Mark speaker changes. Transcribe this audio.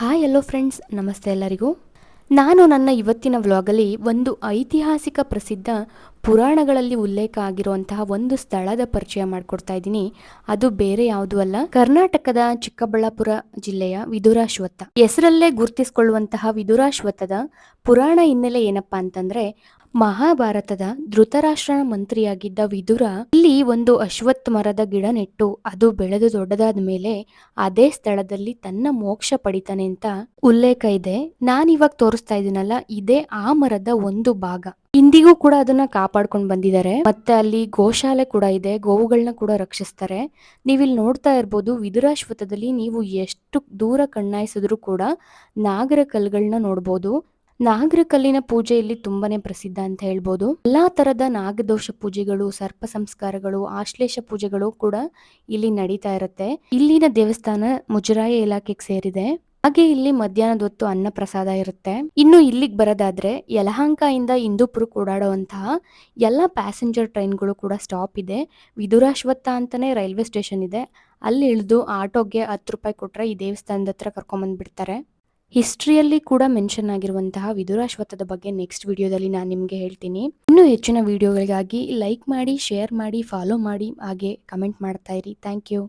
Speaker 1: Hi hello friends, ನಮಸ್ತೆ ಎಲ್ಲರಿಗೂ. ನಾನು ನನ್ನ ಇವತ್ತಿನ ವ್ಲಾಗಲ್ಲಿ ಒಂದು ಐತಿಹಾಸಿಕ ಪ್ರಸಿದ್ಧ ಪುರಾಣಗಳಲ್ಲಿ ಉಲ್ಲೇಖ ಆಗಿರುವಂತಹ ಒಂದು ಸ್ಥಳದ ಪರಿಚಯ ಮಾಡಿಕೊಡ್ತಾ ಇದ್ದೀನಿ. ಅದು ಬೇರೆ ಯಾವುದೂ ಅಲ್ಲ, ಕರ್ನಾಟಕದ ಚಿಕ್ಕಬಳ್ಳಾಪುರ ಜಿಲ್ಲೆಯ ವಿದುರಾಶ್ವತ್ಥ. ಹೆಸರಲ್ಲೇ ಗುರುತಿಸಿಕೊಳ್ಳುವಂತಹ ವಿದುರಾಶ್ವತ್ಥದ ಪುರಾಣ ಹಿನ್ನೆಲೆ ಏನಪ್ಪಾ ಅಂತಂದ್ರೆ, ಮಹಾಭಾರತದ ಧೃತರಾಷ್ಟ್ರನ ಮಂತ್ರಿಯಾಗಿದ್ದ ವಿದುರ ಇಲ್ಲಿ ಒಂದು ಅಶ್ವತ್ಥ ಮರದ ಗಿಡ ನೆಟ್ಟು ಅದು ಬೆಳೆದು ದೊಡ್ಡದಾದ ಮೇಲೆ ಅದೇ ಸ್ಥಳದಲ್ಲಿ ತನ್ನ ಮೋಕ್ಷ ಪಡಿತಾನೆ ಅಂತ ಉಲ್ಲೇಖ ಇದೆ. ನಾನಿವಾಗ ತೋರಿಸ್ತಾ ಇದ್ದೀನಲ್ಲ, ಇದೇ ಆ ಮರದ ಒಂದು ಭಾಗ. ಇಂದಿಗೂ ಕೂಡ ಅದನ್ನ ಕಾಪಾಡ್ಕೊಂಡು ಬಂದಿದ್ದಾರೆ. ಮತ್ತೆ ಅಲ್ಲಿ ಗೋಶಾಲೆ ಕೂಡ ಇದೆ, ಗೋವುಗಳನ್ನ ಕೂಡ ರಕ್ಷಿಸ್ತಾರೆ. ನೀವಿಲ್ಲಿ ನೋಡ್ತಾ ಇರ್ಬೋದು, ವಿದುರಾಶ್ವತ್ಥದಲ್ಲಿ ನೀವು ಎಷ್ಟು ದೂರ ಕಣ್ಣಾಯಿಸಿದ್ರು ಕೂಡ ನಾಗರ ಕಲ್ಲುಗಳನ್ನ ನೋಡ್ಬೋದು. ನಾಗರ ಕಲ್ಲಿನ ಪೂಜೆ ಇಲ್ಲಿ ತುಂಬಾನೇ ಪ್ರಸಿದ್ಧ ಅಂತ ಹೇಳ್ಬೋದು. ಎಲ್ಲಾ ತರದ ನಾಗದೋಷ ಪೂಜೆಗಳು, ಸರ್ಪ ಸಂಸ್ಕಾರಗಳು, ಆಶ್ಲೇಷ ಪೂಜೆಗಳು ಕೂಡ ಇಲ್ಲಿ ನಡೀತಾ ಇರುತ್ತೆ. ಇಲ್ಲಿನ ದೇವಸ್ಥಾನ ಮುಜರಾಯಿ ಇಲಾಖೆಗೆ ಸೇರಿದೆ. ಹಾಗೆ ಇಲ್ಲಿ ಮಧ್ಯಾಹ್ನದ ಹೊತ್ತು ಅನ್ನ ಪ್ರಸಾದ ಇರುತ್ತೆ. ಇನ್ನು ಇಲ್ಲಿಗೆ ಬರೋದಾದ್ರೆ, ಯಲಹಂಕ ಇಂದ ಇಂದೂಪುರಕ್ಕೆ ಓಡಾಡುವಂತಹ ಎಲ್ಲ ಪ್ಯಾಸೆಂಜರ್ ಟ್ರೈನ್ಗಳು ಕೂಡ ಸ್ಟಾಪ್ ಇದೆ. ವಿದುರಾಶ್ವತ್ಥ ಅಂತಾನೆ ರೈಲ್ವೆ ಸ್ಟೇಷನ್ ಇದೆ. ಅಲ್ಲಿ ಇಳಿದು ಆಟೋಗೆ 10 ರೂಪಾಯಿ ಕೊಟ್ರೆ ಈ ದೇವಸ್ಥಾನದ ಹತ್ರ ಕರ್ಕೊಂಡ್ಬಂದ್ಬಿಡ್ತಾರೆ. ಹಿಸ್ಟ್ರಿಯಲ್ಲಿ ಕೂಡ ಮೆನ್ಷನ್ ಆಗಿರುವಂತಹ ವಿದುರಾಶ್ವತ್ಥದ ಬಗ್ಗೆ ನೆಕ್ಸ್ಟ್ ವಿಡಿಯೋದಲ್ಲಿ ನಾನು ನಿಮಗೆ ಹೇಳ್ತೀನಿ. ಇನ್ನೂ ಹೆಚ್ಚಿನ ವಿಡಿಯೋಗಳಿಗಾಗಿ ಲೈಕ್ ಮಾಡಿ, ಶೇರ್ ಮಾಡಿ, ಫಾಲೋ ಮಾಡಿ, ಹಾಗೆ ಕಮೆಂಟ್ ಮಾಡ್ತಾ ಇರಿ. Thank you.